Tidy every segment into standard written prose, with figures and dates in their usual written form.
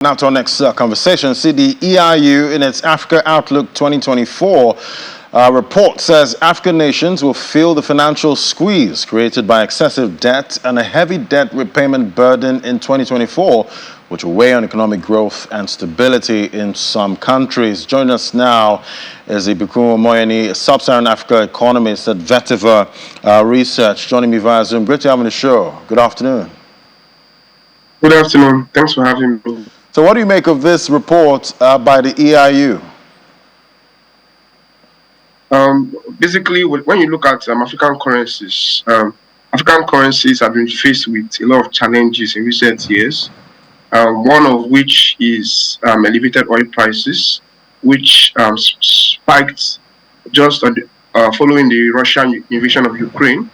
Now to our next conversation. See, the EIU in its Africa Outlook 2024 report says African nations will feel the financial squeeze created by excessive debt and a heavy debt repayment burden in 2024, which will weigh on economic growth and stability in some countries. Joining us now is Ibukun Moyeni, a sub-Saharan Africa economist at Vetiver Research, joining me via Zoom. Great to have you on the show. Good afternoon. Good afternoon. Thanks for having me. So what do you make of this report by the EIU? Basically, when you look at African currencies have been faced with a lot of challenges in recent years, one of which is elevated oil prices, which spiked just following the Russian invasion of Ukraine.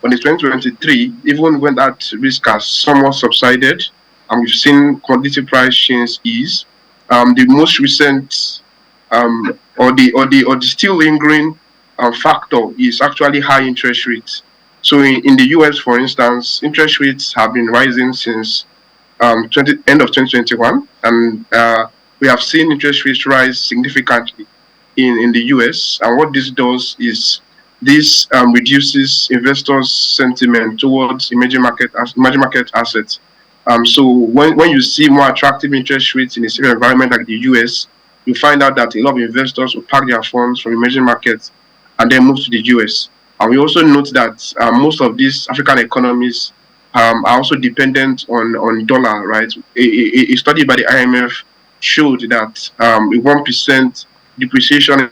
But in 2023, even when that risk has somewhat subsided, and we've seen commodity price change ease, the most recent or the still lingering factor is actually high interest rates. So in the US, for instance, interest rates have been rising since end of 2021, and we have seen interest rates rise significantly in the US. And what this does is this reduces investors' sentiment towards emerging market assets. So when you see more attractive interest rates in a safe environment like the US, you find out that a lot of investors will pack their funds from emerging markets and then move to the US. And we also note that most of these African economies are also dependent on dollar, right? A study by the IMF showed that a 1% depreciation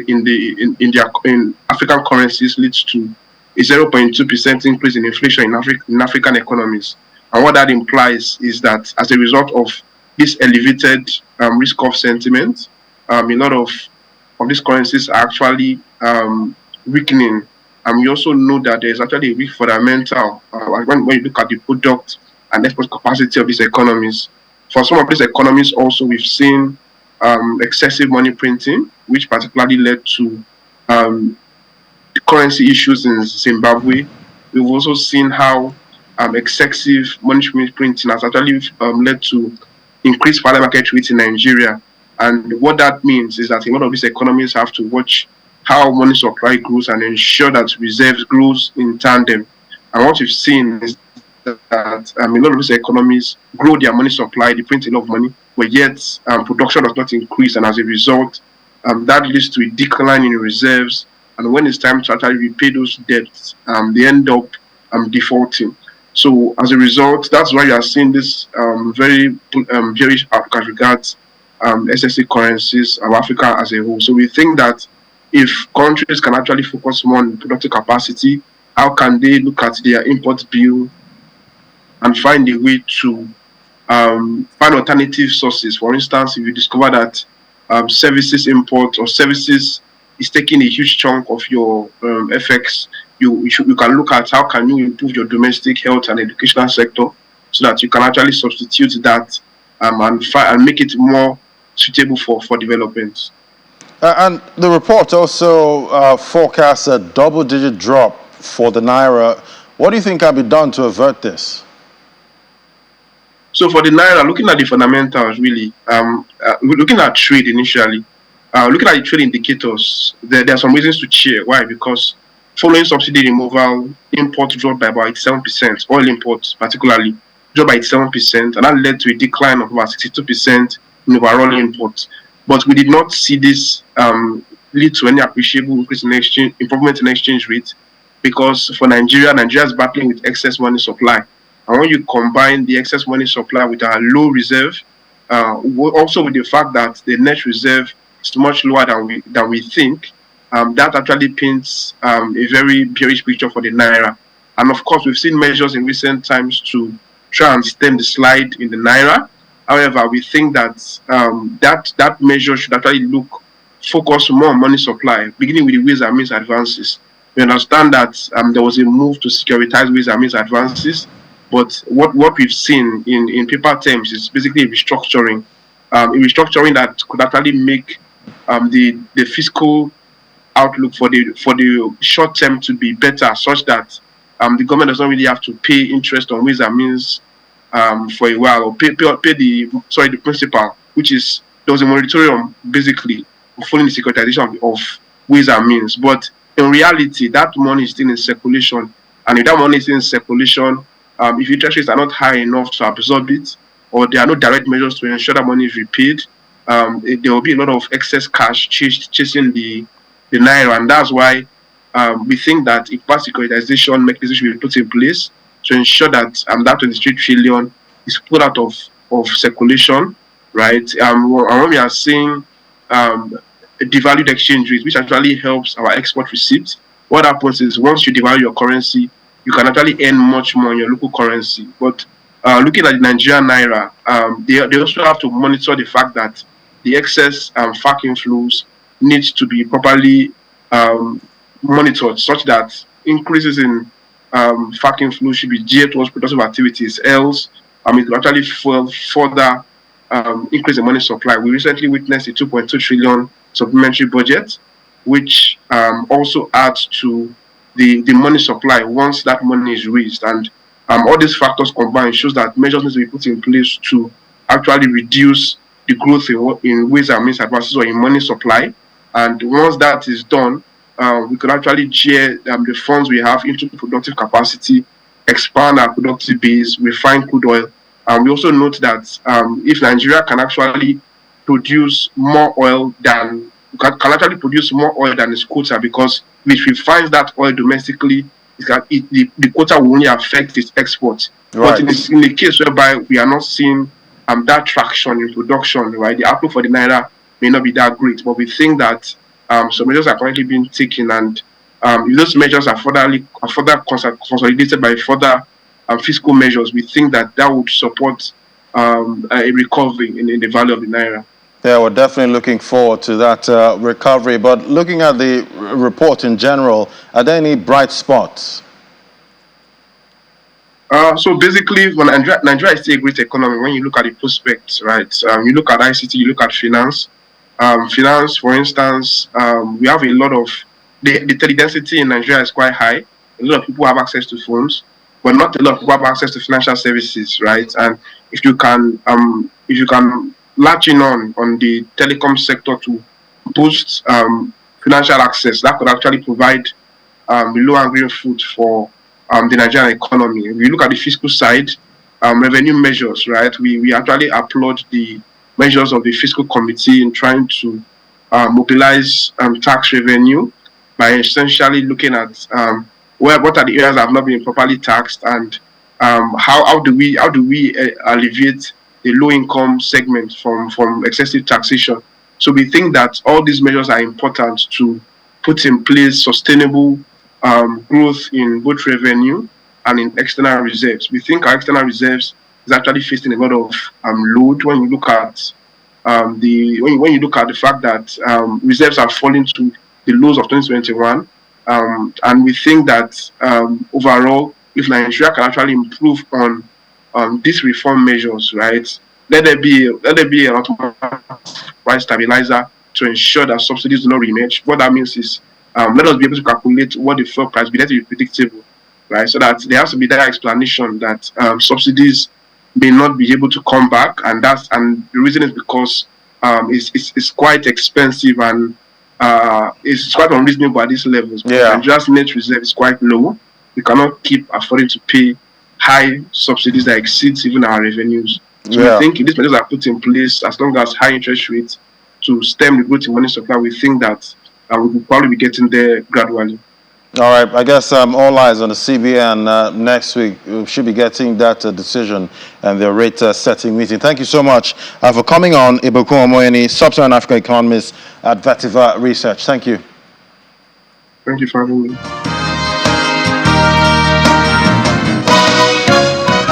in African currencies leads to a 0.2% increase in inflation in African economies. And what that implies is that as a result of this elevated risk-off sentiment, a lot of these currencies are actually weakening. And we also know that there's actually a weak fundamental when you look at the product and export capacity of these economies. For some of these economies also, we've seen excessive money printing, which particularly led to the currency issues in Zimbabwe. We've also seen how excessive money printing has actually led to increased parallel market rates in Nigeria. And what that means is that a lot of these economies have to watch how money supply grows and ensure that reserves grows in tandem. And what we've seen is that a lot of these economies grow their money supply, they print a lot of money, but yet production does not increase. And as a result, that leads to a decline in reserves. And when it's time to actually repay those debts, they end up defaulting. So as a result, that's why you are seeing this very bearish outlook as regards SSA currencies of Africa as a whole. So we think that if countries can actually focus more on productive capacity, how can they look at their import bill and find a way to find alternative sources? For instance, if you discover that services import or services is taking a huge chunk of your FX, you can look at how can you improve your domestic health and educational sector so that you can actually substitute that and make it more suitable for development. And the report also forecasts a double-digit drop for the Naira. What do you think can be done to avert this? So for the Naira, looking at the fundamentals, really, looking at trade initially, looking at the trade indicators, there are some reasons to cheer. Why? Because following subsidy removal, imports dropped by about 7%, oil imports particularly, dropped by 7%, and that led to a decline of about 62% in overall imports. But we did not see this lead to any appreciable increase in improvement in exchange rate, because for Nigeria is battling with excess money supply. And when you combine the excess money supply with our low reserve, also with the fact that the net reserve is much lower than we think, that actually paints a very bearish picture for the Naira. And of course, we've seen measures in recent times to try and stem the slide in the Naira. However, we think that that measure should actually focus more on money supply, beginning with the ways and means advances. We understand that there was a move to securitize ways and means advances, but what we've seen in paper terms is basically a restructuring that could actually make the fiscal outlook for the short term to be better, such that the government does not really have to pay interest on ways and means for a while, or pay the principal, which is there was a moratorium basically following the securitization of ways and means. But in reality, that money is still in circulation, and if that money is in circulation, if interest rates are not high enough to absorb it, or there are no direct measures to ensure that money is repaid, there will be a lot of excess cash chasing the Naira, and that's why we think that if that securitization mechanism should be put in place to ensure that that 23 trillion is put out of circulation, right? And when we are seeing a devalued exchange rate, which actually helps our export receipts, what happens is once you devalue your currency, you can actually earn much more in your local currency. But looking at the Nigerian Naira, they also have to monitor the fact that the excess FAC inflows needs to be properly monitored, such that increases in FAC inflow should be geared towards productive activities. Else, it could actually further increase the money supply. We recently witnessed a 2.2 trillion supplementary budget, which also adds to the money supply once that money is raised. And all these factors combined shows that measures need to be put in place to actually reduce the growth in ways and means advances or in money supply. And once that is done, we could actually gear the funds we have into productive capacity, expand our productive base, refine crude oil. And we also note that if Nigeria can actually produce more oil than its quota, because if it refines that oil domestically, the quota will only affect its exports. Right. But in the case whereby we are not seeing that traction in production, right, the outlook for the Naira may not be that great. But we think that some measures are currently being taken, and if those measures are further consolidated by further fiscal measures, we think that would support a recovery in the value of the Naira. Yeah, we're definitely looking forward to that recovery. But looking at the report in general, are there any bright spots? So basically, when Nigeria is still a great economy, when you look at the prospects, right? You look at ICT, you look at finance. Finance, for instance, we have a lot of the density in Nigeria is quite high. A lot of people have access to phones, but not a lot of people have access to financial services, right? And if you can latch in on the telecom sector to boost financial access, that could actually provide the low-hanging fruit for the Nigerian economy. If you look at the fiscal side, revenue measures, right? We actually applaud the measures of the fiscal committee in trying to mobilize tax revenue by essentially looking at what are the areas that have not been properly taxed, and how do we alleviate the low-income segment from excessive taxation. So we think that all these measures are important to put in place sustainable growth in both revenue and in external reserves. We think our external reserves is actually facing a lot of load when you look at the fact that reserves are falling to the lows of 2021, and we think that overall, if Nigeria can actually improve on these reform measures, right, let there be a lot of price stabilizer to ensure that subsidies do not rematch. What that means is let us be able to calculate what the fuel price be, let it be predictable, right? So that there has to be that explanation that subsidies may not be able to come back, and the reason is because it's quite expensive and it's quite unreasonable at these levels. Yeah. Nigeria's net reserve is quite low. We cannot keep affording to pay high subsidies that exceeds even our revenues. So we think if these measures are put in place, as long as high interest rates to stem the growth in money supply, we think that we will probably be getting there gradually. All right, I guess all eyes on the CBN next week. We should be getting that decision and the rate setting meeting. Thank you so much for coming on, Ibukun Omoyeni, Sub-Saharan African economist at Vectiva Research. Thank you. Thank you for having me.